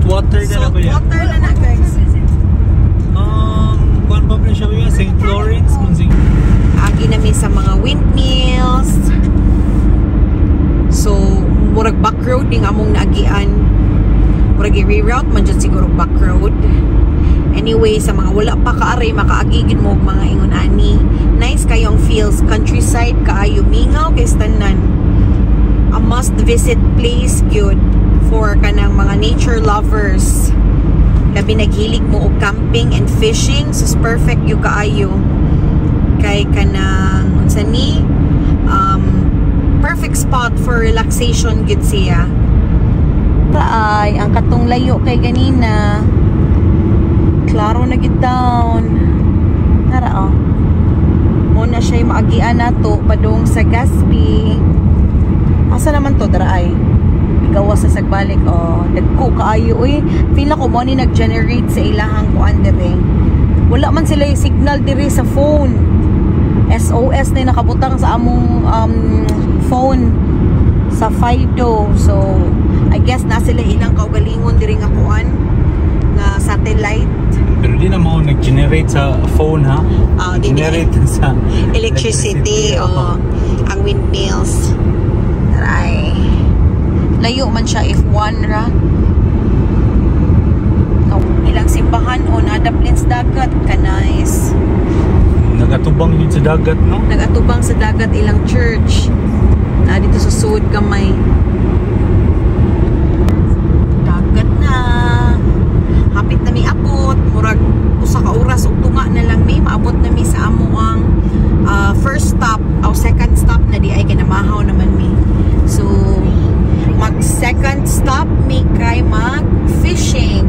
water na na ba yan? Water na guys. Kuan pa rin siya ba yan? St. Lawrence? Agi namin sa mga windmills. So, murag back road yung among naagian. Murag i-reroute man dyan siguro back road. Anyway, sa mga wala pa kaaray, makaagigin mo mga ingon-ani. Nice kayong feels. Countryside, kaayo. Mingaw, kay tanan. A must-visit place, good. For kanang mga nature lovers. Labi naghilig mo og camping and fishing. So, perfect yung kaayo. Kay kanang, unsa ni? Perfect spot for relaxation, good siya. Ay, ang katong layo kay ganina. Klaro na gid down. Nara oh. Muna siya maagian nato padung sa Gaspi. Asa naman to dara ay? Igawas sa sagbalik oh. Dagko kaayo uy. Feel ko mo ni nag-generate sa ilahang kuan dire. Wala man sila yung signal dire sa phone. SOS na nakabutang sa among phone sa Fido. So I guess na sila ilang kaugalingon diri nga kuan nga satellite. Pero di na mo nag-generate sa phone ha? Generate sa electricity o ang windmills. Taray. Layo man siya if one ra. Ilang simbahan o nadaplin sa dagat ka nice. Nagatubang yun sa dagat no? Nagatubang sa dagat ilang church. Na dito sa sud gamay. Dagat na. Hapit na mi abot, murag usa ka oras ug tunga na lang mi maabot na mi sa amo ang first stop o second stop na di ay kinamahaw naman mi. So mag second stop mi kay mag fishing.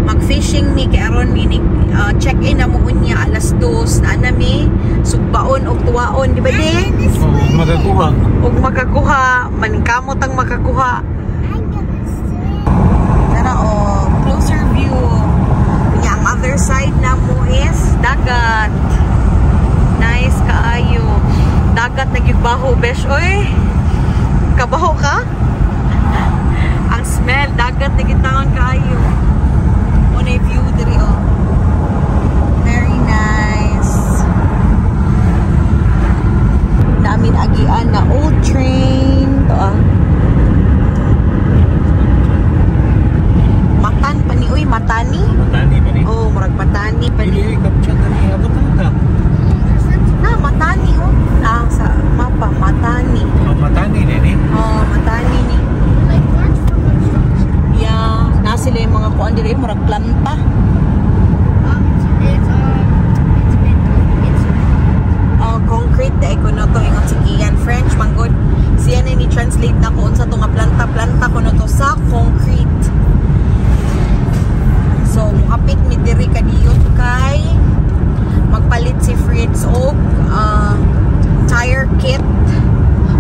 Mag fishing mi kay aron mi check in na mo unya alas 2 na mi sugbaon og tuwaon di ba di? Magakuha. Og magakuha maningkamot ang magakuha. Tara oh. Closer view. Kunya ang other side na mo is dagat. Nice kaayo. Dagat nagyugbaho besh oy. Kabaho ka? Ang smell dagat nagitangon kaayo. Unay view diri oh. Very nice. Namin agian na old train to ah. Matan pa ni uy, matani? Matani pa ni? Oh, murag matani pa ni. Dili kapsyan na ni abot na. Na matani oh. Ah, sa mapa matani. Oh, matani ni. Oh, matani ni. Yeah, na sila yung mga kuan diri murag planta. Oh, concrete dai ko no to ingon si Kian French manggod. Siya na ni translate na ko unsa to nga planta ko no to sa concrete. So, mukapit mi diri kadiyot kay magpalit si Fritz og tire kit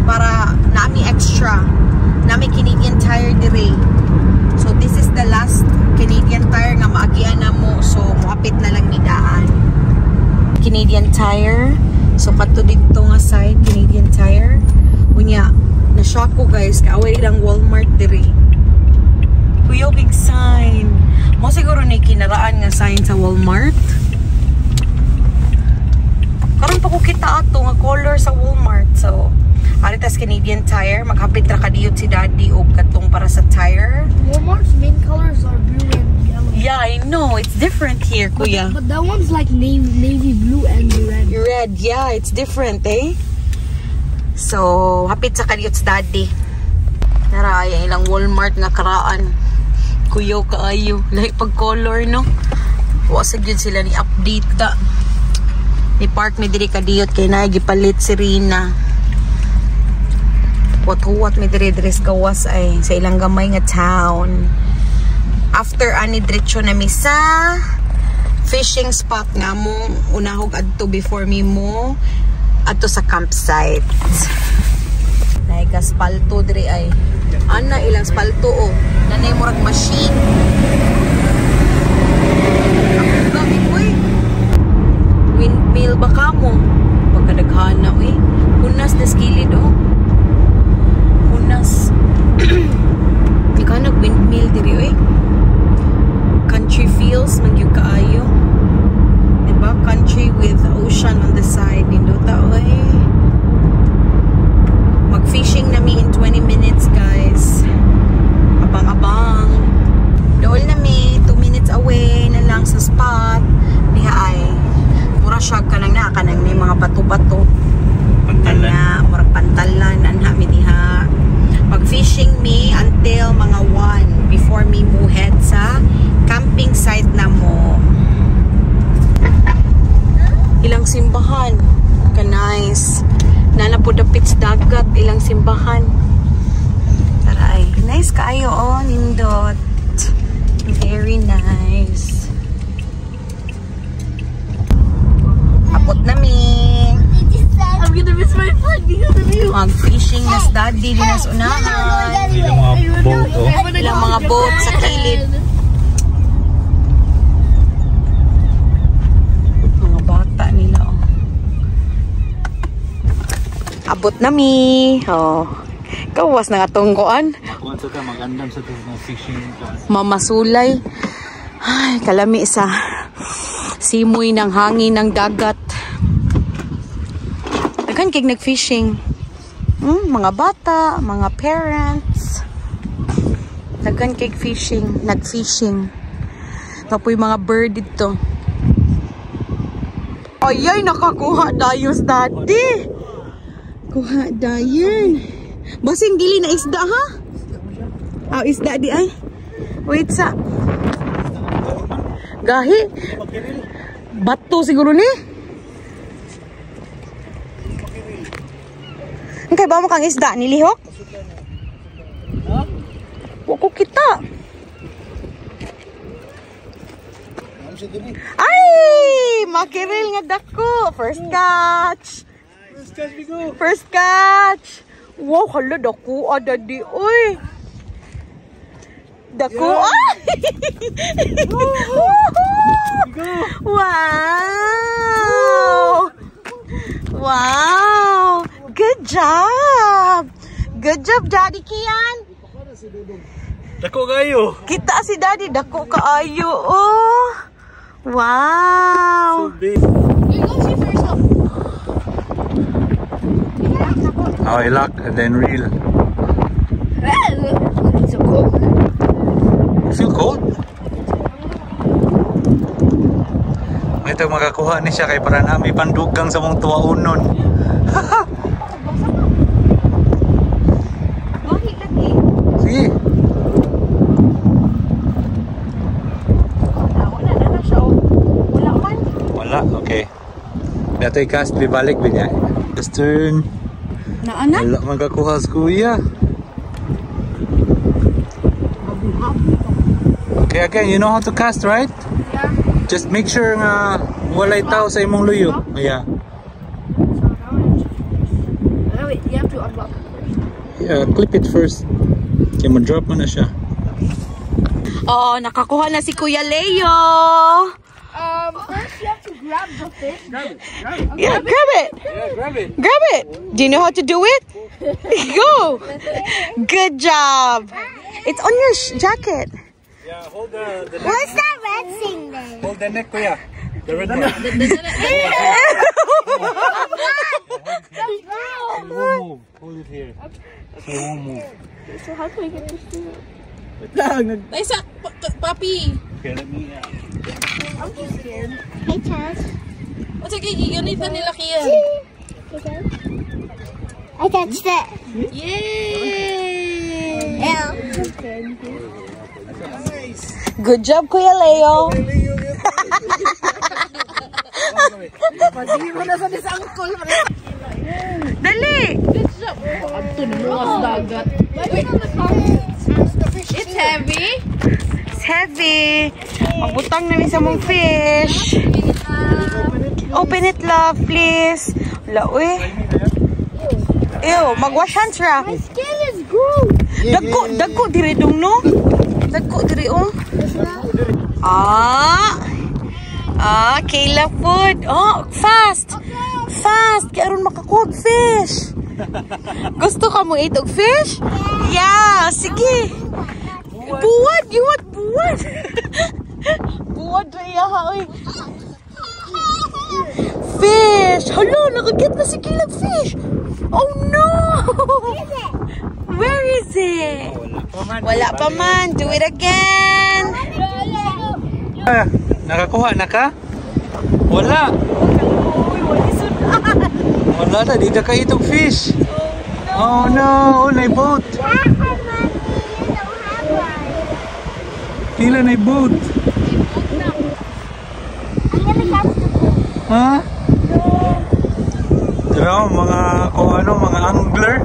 para nami extra. Nami Canadian Tire diri. So, this is the last Canadian Tire nga maagian na mo. So, mukapit na lang ni daan. Canadian Tire. So, kato dito nga side, Canadian Tire. Unya, na-shock ko guys. Kaaway ilang Walmart diri. Kuyo, big sign. Mo siguro na kinaraan nga sign sa Walmart. Karon pa ko kita ato nga color sa Walmart. So, aritas Canadian Tire. Maghapit ra kadiyot si Daddy og katong para sa tire. Walmart's main colors are blue and yellow. Yeah, I know. It's different here, kuya. But that one's like navy blue and red. Red, yeah. It's different, eh? So, hapit sa kadiyot si Daddy. Tara, yung ilang Walmart nga karaan. Kuyaw kaayo. Like pag color, no? Wasag yun sila ni update ta. Ni park mi diri kadiyot kay nagipalit si Rina. What mi diri gawas ay sa ilang gamay nga town. After ani diretso na mi sa fishing spot nga mo unahog adto before mi mo adto sa campsite. Like aspalto diri ay. Ana ilang spalto oh. Nanay murag machine. Ang gabi ko eh. Windmill ba ka mo? Pagkadaghana eh. Hunas na skilid oh. Hunas. Ikaw nag-windmill diri eh. mga 1 before me head sa camping site na mo. Ilang simbahan. Ka-nice. Nanapudapit sa dagat. Ilang simbahan. Tara ay. Nice kaayo oh, nindot. Very nice. Abot na mi. I'm gonna miss my fun because of you. Mag-fishing na sa daddy. Di na sa unahan. Ilang mga boat, oh. Ilang mga boat sa kilid. Mga bata nila, oh. Abot na mi. Oh. Kawas na nga tungkuan. Kung sa ka, magandam sa mga fishing. Mamasulay. Ay, kalami sa simoy ng hangin ng dagat. Daghan kay nag-fishing. Mga bata, mga parents. Daghan kay fishing, nag-fishing. Tapoy mga bird dito. Ayay, nakakuha dayos daddy. Kuha dayan. Basing dili na isda ha? Ah, isda di ay. Wait sa. Gahi. Bato siguro ni. Kay ba mo kang isda nilihok? Wako kita. Ay! Makiril nga dako. First catch. First catch. Wow, hala dako ada di oy. Dako ay. Wow. Wow. Good job. Good job, Daddy Kian. Dako kayo. Kita si Daddy, dako kaayo. Oh. Wow. So big. Oh, I lock and then reel. It's so cold. You feel cold? Ito makakuha ni siya kay para na may pandugang sa mong tuwaunon. Sige. Wala, okay. Dato i-cast, bibalik ba niya? Just turn. Naana? Wala magkakuha sa kuya. Okay, again, you know how to cast, right? Yeah. Just make sure nga walay tao sa imong luyo. Yeah. Oh, wait, you have to unlock it first. Yeah, clip it first. Okay, ma-drop mo na siya. Oh, nakakuha na si Kuya Leo. First you have to grab the fish. Yeah, grab it. Yeah, grab it. Grab it. Do you know how to do it? Go. Good job. It's on your jacket. Yeah, hold the neck. What's that red thing then? Hold the neck, kuya. The red one. It won't move. Hold it here. So it won't move. So how can I get this thing? Isa, papi. Okay, let me... I'm too scared. Hey, Chaz. O sige, iunitan nila kaya. I touched it. Yay! Yeah. Good job, Kuya Leo. Pag-iwan na sa disangkol. Dali! It's heavy. It's heavy. Magbutang namin sa mong fish. Open it, love, please. Wala, uy. Ew, mag-wash hands, ra. My skin is gross. Dagko diri dong, no? Dagko diri, oh. Kayla food. Oh, fast. Fast. Kaya ron makakuha fish. Gusto ka mo eat og fish? Yeah, sige. Buwad, you want buwad? Buwad raya ha, oy. Fish. Hala, nakagit na si Kayla fish. Oh no. Where is it? Wala pa man. Do it again. Ah, nakakuha na ka? Wala. Wala na, di na ka itong fish. Oh no, only boat. Pila na boat. Ha? Diba, mga, kung ano, mga angler.